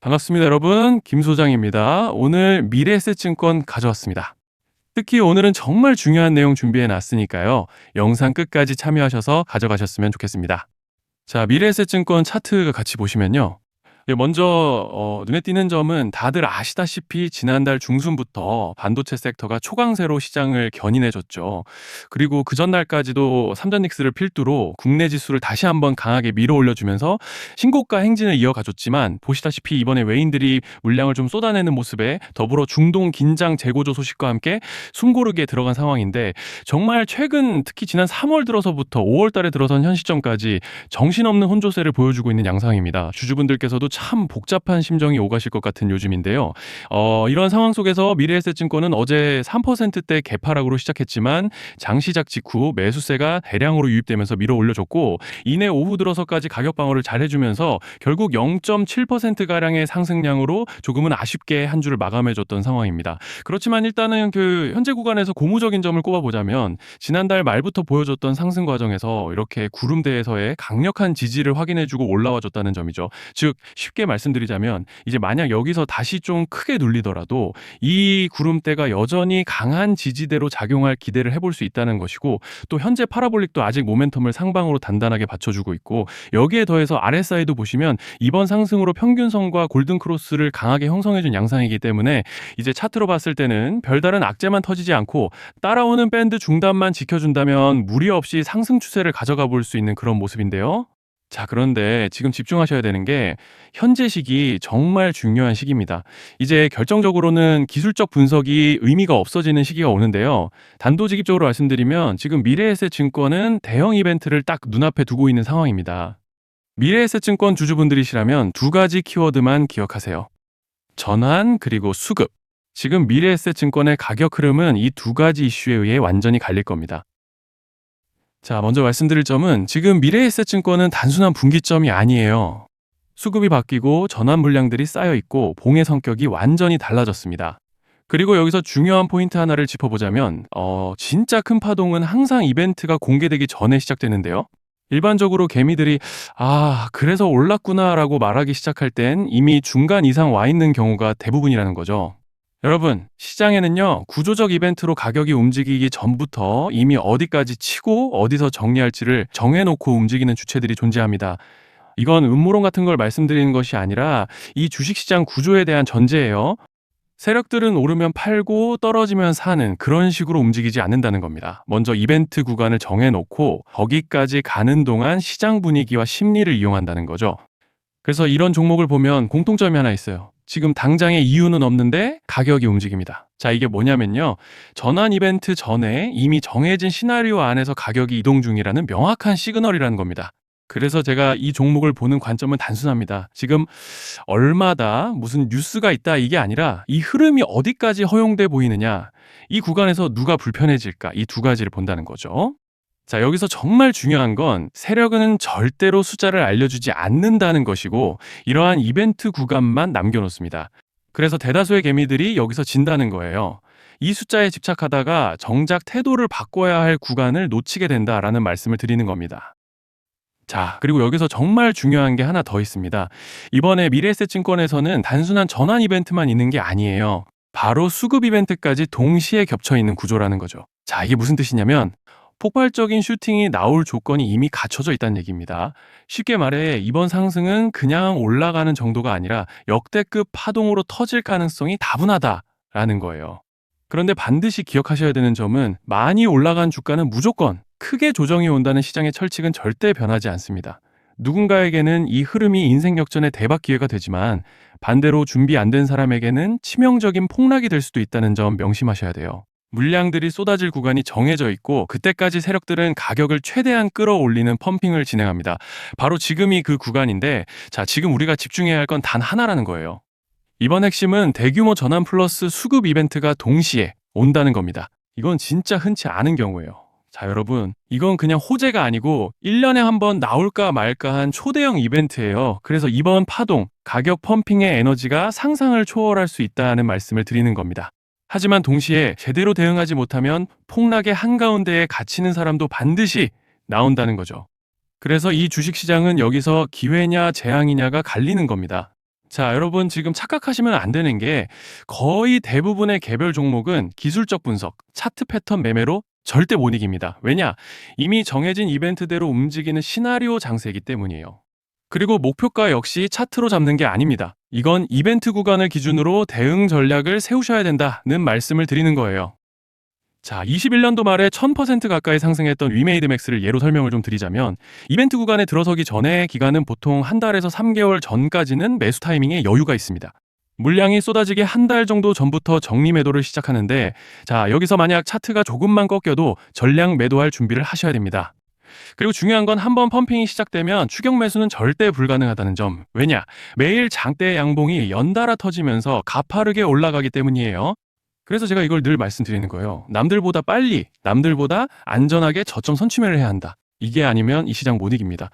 반갑습니다, 여러분. 김 소장입니다. 오늘 미래에셋증권 가져왔습니다. 특히 오늘은 정말 중요한 내용 준비해 놨으니까요. 영상 끝까지 참여하셔서 가져가셨으면 좋겠습니다. 자, 미래에셋증권 차트 같이 보시면요. 먼저 눈에 띄는 점은 다들 아시다시피 지난달 중순부터 반도체 섹터가 초강세로 시장을 견인해줬죠. 그리고 그 전날까지도 삼전닉스를 필두로 국내 지수를 다시 한번 강하게 밀어 올려주면서 신고가 행진을 이어가줬지만, 보시다시피 이번에 외인들이 물량을 좀 쏟아내는 모습에 더불어 중동 긴장 재고조 소식과 함께 숨고르게 들어간 상황인데, 정말 최근 특히 지난 3월 들어서부터 5월 달에 들어선 현 시점까지 정신없는 혼조세를 보여주고 있는 양상입니다. 주주분들께서도 참 복잡한 심정이 오가실 것 같은 요즘인데요. 이런 상황 속에서 미래에셋증권은 어제 3%대 개파락으로 시작했지만 장시작 직후 매수세가 대량으로 유입되면서 밀어 올려줬고, 이내 오후 들어서까지 가격 방어를 잘 해주면서 결국 0.7%가량의 상승량으로 조금은 아쉽게 한 주를 마감해줬던 상황입니다. 그렇지만 일단은 그 현재 구간에서 고무적인 점을 꼽아보자면, 지난달 말부터 보여줬던 상승 과정에서 이렇게 구름대에서의 강력한 지지를 확인해주고 올라와줬다는 점이죠. 즉 쉽게 말씀드리자면, 이제 만약 여기서 다시 좀 크게 눌리더라도 이 구름대가 여전히 강한 지지대로 작용할 기대를 해볼 수 있다는 것이고, 또 현재 파라볼릭도 아직 모멘텀을 상방으로 단단하게 받쳐주고 있고, 여기에 더해서 RSI도 보시면 이번 상승으로 평균선과 골든크로스를 강하게 형성해준 양상이기 때문에 이제 차트로 봤을 때는 별다른 악재만 터지지 않고 따라오는 밴드 중단만 지켜준다면 무리 없이 상승 추세를 가져가 볼 수 있는 그런 모습인데요. 자, 그런데 지금 집중하셔야 되는 게 현재 시기 정말 중요한 시기입니다. 이제 결정적으로는 기술적 분석이 의미가 없어지는 시기가 오는데요. 단도직입적으로 말씀드리면 지금 미래에셋증권은 대형 이벤트를 딱 눈앞에 두고 있는 상황입니다. 미래에셋증권 주주분들이시라면 두 가지 키워드만 기억하세요. 전환 그리고 수급. 지금 미래에셋증권의 가격 흐름은 이 두 가지 이슈에 의해 완전히 갈릴 겁니다. 자, 먼저 말씀드릴 점은 지금 미래에셋증권은 단순한 분기점이 아니에요. 수급이 바뀌고 전환 물량들이 쌓여 있고 봉의 성격이 완전히 달라졌습니다. 그리고 여기서 중요한 포인트 하나를 짚어보자면 진짜 큰 파동은 항상 이벤트가 공개되기 전에 시작되는데요. 일반적으로 개미들이 그래서 올랐구나라고 말하기 시작할 땐 이미 중간 이상 와 있는 경우가 대부분이라는 거죠. 여러분, 시장에는요, 구조적 이벤트로 가격이 움직이기 전부터 이미 어디까지 치고 어디서 정리할지를 정해놓고 움직이는 주체들이 존재합니다. 이건 음모론 같은 걸 말씀드리는 것이 아니라 이 주식시장 구조에 대한 전제예요. 세력들은 오르면 팔고 떨어지면 사는 그런 식으로 움직이지 않는다는 겁니다. 먼저 이벤트 구간을 정해놓고 거기까지 가는 동안 시장 분위기와 심리를 이용한다는 거죠. 그래서 이런 종목을 보면 공통점이 하나 있어요. 지금 당장의 이유는 없는데 가격이 움직입니다. 자, 이게 뭐냐면요. 전환 이벤트 전에 이미 정해진 시나리오 안에서 가격이 이동 중이라는 명확한 시그널이라는 겁니다. 그래서 제가 이 종목을 보는 관점은 단순합니다. 지금 얼마다 무슨 뉴스가 있다 이게 아니라 이 흐름이 어디까지 허용돼 보이느냐, 이 구간에서 누가 불편해질까, 이 두 가지를 본다는 거죠. 자, 여기서 정말 중요한 건 세력은 절대로 숫자를 알려주지 않는다는 것이고, 이러한 이벤트 구간만 남겨놓습니다. 그래서 대다수의 개미들이 여기서 진다는 거예요. 이 숫자에 집착하다가 정작 태도를 바꿔야 할 구간을 놓치게 된다라는 말씀을 드리는 겁니다. 자, 그리고 여기서 정말 중요한 게 하나 더 있습니다. 이번에 미래에셋증권에서는 단순한 전환 이벤트만 있는 게 아니에요. 바로 수급 이벤트까지 동시에 겹쳐 있는 구조라는 거죠. 자, 이게 무슨 뜻이냐면 폭발적인 슈팅이 나올 조건이 이미 갖춰져 있다는 얘기입니다. 쉽게 말해 이번 상승은 그냥 올라가는 정도가 아니라 역대급 파동으로 터질 가능성이 다분하다라는 거예요. 그런데 반드시 기억하셔야 되는 점은 많이 올라간 주가는 무조건 크게 조정이 온다는 시장의 철칙은 절대 변하지 않습니다. 누군가에게는 이 흐름이 인생 역전의 대박 기회가 되지만, 반대로 준비 안 된 사람에게는 치명적인 폭락이 될 수도 있다는 점 명심하셔야 돼요. 물량들이 쏟아질 구간이 정해져 있고, 그때까지 세력들은 가격을 최대한 끌어올리는 펌핑을 진행합니다. 바로 지금이 그 구간인데, 자, 지금 우리가 집중해야 할 건 단 하나라는 거예요. 이번 핵심은 대규모 전환 플러스 수급 이벤트가 동시에 온다는 겁니다. 이건 진짜 흔치 않은 경우예요. 자, 여러분, 이건 그냥 호재가 아니고 1년에 한 번 나올까 말까 한 초대형 이벤트예요. 그래서 이번 파동, 가격 펌핑의 에너지가 상상을 초월할 수 있다는 말씀을 드리는 겁니다. 하지만 동시에 제대로 대응하지 못하면 폭락의 한가운데에 갇히는 사람도 반드시 나온다는 거죠. 그래서 이 주식시장은 여기서 기회냐 재앙이냐가 갈리는 겁니다. 자, 여러분 지금 착각하시면 안 되는 게 거의 대부분의 개별 종목은 기술적 분석, 차트 패턴 매매로 절대 못 이깁니다. 왜냐? 이미 정해진 이벤트대로 움직이는 시나리오 장세이기 때문이에요. 그리고 목표가 역시 차트로 잡는 게 아닙니다. 이건 이벤트 구간을 기준으로 대응 전략을 세우셔야 된다는 말씀을 드리는 거예요. 자, 21년도 말에 1000% 가까이 상승했던 위메이드 맥스를 예로 설명을 좀 드리자면 이벤트 구간에 들어서기 전에 기간은 보통 한 달에서 3개월 전까지는 매수 타이밍에 여유가 있습니다. 물량이 쏟아지기 한 달 정도 전부터 정리 매도를 시작하는데 자, 여기서 만약 차트가 조금만 꺾여도 전량 매도할 준비를 하셔야 됩니다. 그리고 중요한 건 한번 펌핑이 시작되면 추격 매수는 절대 불가능하다는 점. 왜냐? 매일 장대 양봉이 연달아 터지면서 가파르게 올라가기 때문이에요. 그래서 제가 이걸 늘 말씀드리는 거예요. 남들보다 빨리, 남들보다 안전하게 저점 선취매를 해야 한다. 이게 아니면 이 시장 못 이깁니다.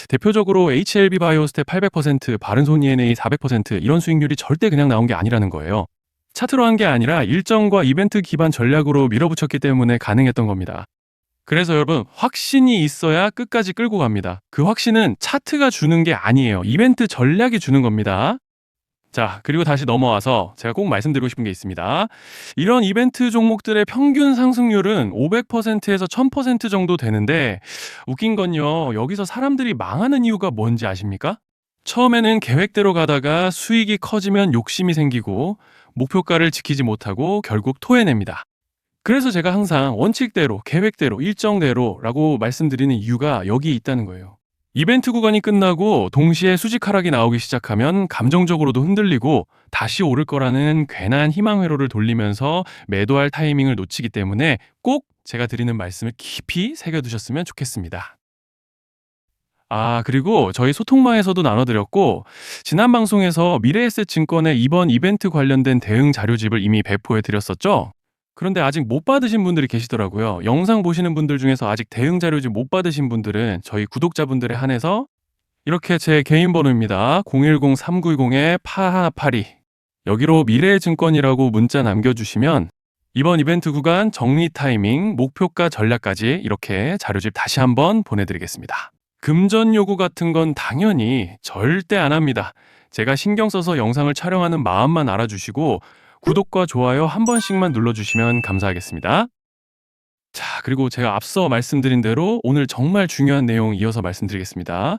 대표적으로 HLB 바이오스텝 800%, 바른손 ENA 400% 이런 수익률이 절대 그냥 나온 게 아니라는 거예요. 차트로 한 게 아니라 일정과 이벤트 기반 전략으로 밀어붙였기 때문에 가능했던 겁니다. 그래서 여러분, 확신이 있어야 끝까지 끌고 갑니다. 그 확신은 차트가 주는 게 아니에요. 이벤트 전략이 주는 겁니다. 자, 그리고 다시 넘어와서 제가 꼭 말씀드리고 싶은 게 있습니다. 이런 이벤트 종목들의 평균 상승률은 500%에서 1000% 정도 되는데 웃긴 건요. 여기서 사람들이 망하는 이유가 뭔지 아십니까? 처음에는 계획대로 가다가 수익이 커지면 욕심이 생기고 목표가를 지키지 못하고 결국 토해냅니다. 그래서 제가 항상 원칙대로, 계획대로, 일정대로라고 말씀드리는 이유가 여기 있다는 거예요. 이벤트 구간이 끝나고 동시에 수직 하락이 나오기 시작하면 감정적으로도 흔들리고 다시 오를 거라는 괜한 희망 회로를 돌리면서 매도할 타이밍을 놓치기 때문에 꼭 제가 드리는 말씀을 깊이 새겨두셨으면 좋겠습니다. 아, 그리고 저희 소통방에서도 나눠드렸고 지난 방송에서 미래에셋증권의 이번 이벤트 관련된 대응 자료집을 이미 배포해 드렸었죠? 그런데 아직 못 받으신 분들이 계시더라고요. 영상 보시는 분들 중에서 아직 대응 자료집 못 받으신 분들은 저희 구독자분들에 한해서 이렇게 제 개인 번호입니다. 010-3910-8182 여기로 미래의증권이라고 문자 남겨주시면 이번 이벤트 구간 정리 타이밍, 목표가 전략까지 이렇게 자료집 다시 한번 보내드리겠습니다. 금전 요구 같은 건 당연히 절대 안 합니다. 제가 신경 써서 영상을 촬영하는 마음만 알아주시고 구독과 좋아요 한 번씩만 눌러주시면 감사하겠습니다. 자, 그리고 제가 앞서 말씀드린 대로 오늘 정말 중요한 내용 이어서 말씀드리겠습니다.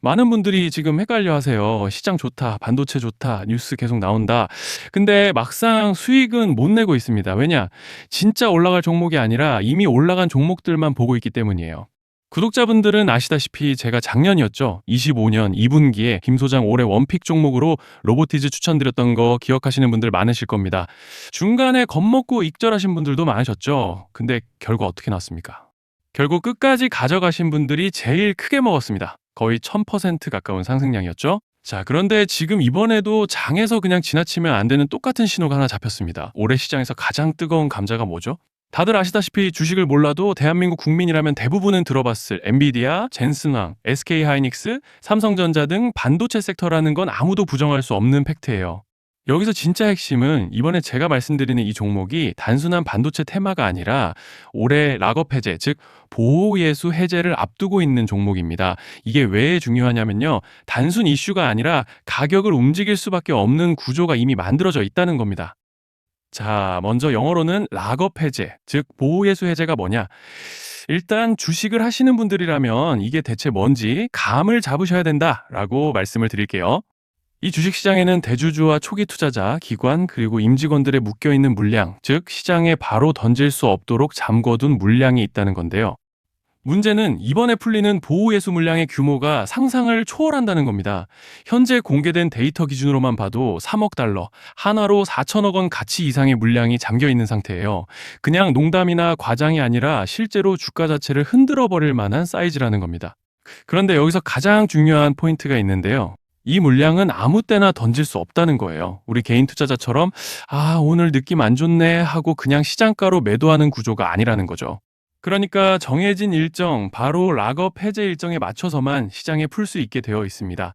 많은 분들이 지금 헷갈려 하세요. 시장 좋다, 반도체 좋다, 뉴스 계속 나온다. 근데 막상 수익은 못 내고 있습니다. 왜냐? 진짜 올라갈 종목이 아니라 이미 올라간 종목들만 보고 있기 때문이에요. 구독자분들은 아시다시피 제가 작년이었죠. 25년 2분기에 김 소장 올해 원픽 종목으로 로보티즈 추천드렸던 거 기억하시는 분들 많으실 겁니다. 중간에 겁먹고 익절하신 분들도 많으셨죠. 근데 결과 어떻게 났습니까? 결국 끝까지 가져가신 분들이 제일 크게 먹었습니다. 거의 1000% 가까운 상승량이었죠. 자, 그런데 지금 이번에도 장에서 그냥 지나치면 안 되는 똑같은 신호가 하나 잡혔습니다. 올해 시장에서 가장 뜨거운 감자가 뭐죠? 다들 아시다시피 주식을 몰라도 대한민국 국민이라면 대부분은 들어봤을 엔비디아, 젠슨왕, SK하이닉스, 삼성전자 등 반도체 섹터라는 건 아무도 부정할 수 없는 팩트예요. 여기서 진짜 핵심은 이번에 제가 말씀드리는 이 종목이 단순한 반도체 테마가 아니라 올해 락업 해제, 즉 보호예수 해제를 앞두고 있는 종목입니다. 이게 왜 중요하냐면요. 단순 이슈가 아니라 가격을 움직일 수밖에 없는 구조가 이미 만들어져 있다는 겁니다. 자, 먼저 영어로는 락업 해제, 즉 보호예수 해제가 뭐냐? 일단 주식을 하시는 분들이라면 이게 대체 뭔지 감을 잡으셔야 된다라고 말씀을 드릴게요. 이 주식시장에는 대주주와 초기 투자자, 기관, 그리고 임직원들의 묶여있는 물량, 즉 시장에 바로 던질 수 없도록 잠궈둔 물량이 있다는 건데요. 문제는 이번에 풀리는 보호예수 물량의 규모가 상상을 초월한다는 겁니다. 현재 공개된 데이터 기준으로만 봐도 3억 달러, 하나로 4천억 원 가치 이상의 물량이 잠겨 있는 상태예요. 그냥 농담이나 과장이 아니라 실제로 주가 자체를 흔들어 버릴 만한 사이즈라는 겁니다. 그런데 여기서 가장 중요한 포인트가 있는데요. 이 물량은 아무 때나 던질 수 없다는 거예요. 우리 개인 투자자처럼 오늘 느낌 안 좋네 하고 그냥 시장가로 매도하는 구조가 아니라는 거죠. 그러니까 정해진 일정, 바로 락업 해제 일정에 맞춰서만 시장에 풀 수 있게 되어 있습니다.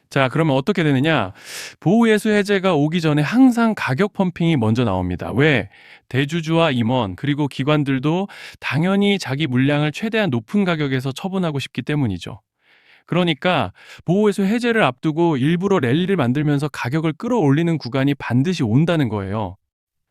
자, 그러면 어떻게 되느냐? 보호예수 해제가 오기 전에 항상 가격 펌핑이 먼저 나옵니다. 왜? 대주주와 임원, 그리고 기관들도 당연히 자기 물량을 최대한 높은 가격에서 처분하고 싶기 때문이죠. 그러니까 보호회수 해제를 앞두고 일부러 랠리를 만들면서 가격을 끌어올리는 구간이 반드시 온다는 거예요.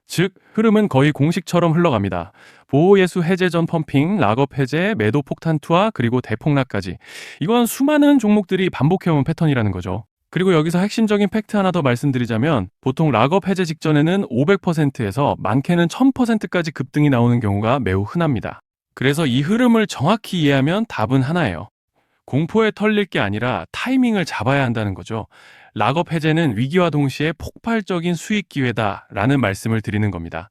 즉, 흐름은 거의 공식처럼 흘러갑니다. 보호예수 해제 전 펌핑, 락업 해제, 매도 폭탄 투하, 그리고 대폭락까지. 이건 수많은 종목들이 반복해온 패턴이라는 거죠. 그리고 여기서 핵심적인 팩트 하나 더 말씀드리자면 보통 락업 해제 직전에는 500%에서 많게는 1000%까지 급등이 나오는 경우가 매우 흔합니다. 그래서 이 흐름을 정확히 이해하면 답은 하나예요. 공포에 털릴 게 아니라 타이밍을 잡아야 한다는 거죠. 락업 해제는 위기와 동시에 폭발적인 수익 기회다라는 말씀을 드리는 겁니다.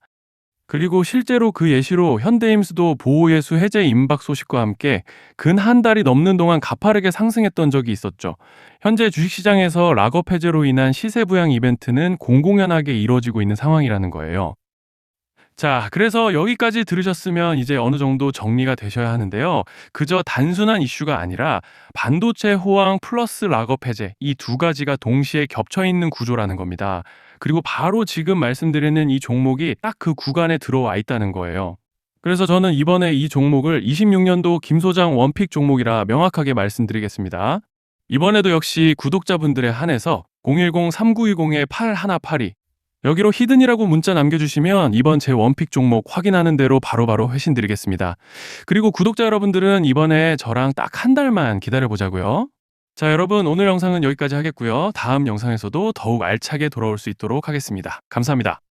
그리고 실제로 그 예시로 현대임수도 보호예수 해제 임박 소식과 함께 근 한 달이 넘는 동안 가파르게 상승했던 적이 있었죠. 현재 주식시장에서 락업 해제로 인한 시세 부양 이벤트는 공공연하게 이루어지고 있는 상황이라는 거예요. 자, 그래서 여기까지 들으셨으면 이제 어느 정도 정리가 되셔야 하는데요. 그저 단순한 이슈가 아니라 반도체 호황 플러스 락업 해제 이 두 가지가 동시에 겹쳐 있는 구조라는 겁니다. 그리고 바로 지금 말씀드리는 이 종목이 딱 그 구간에 들어와 있다는 거예요. 그래서 저는 이번에 이 종목을 26년도 김 소장 원픽 종목이라 명확하게 말씀드리겠습니다. 이번에도 역시 구독자분들에 한해서 010-3920-8182 여기로 히든이라고 문자 남겨주시면 이번 제 원픽 종목 확인하는 대로 바로바로 회신 드리겠습니다. 그리고 구독자 여러분들은 이번에 저랑 딱 한 달만 기다려보자고요. 자, 여러분 오늘 영상은 여기까지 하겠고요. 다음 영상에서도 더욱 알차게 돌아올 수 있도록 하겠습니다. 감사합니다.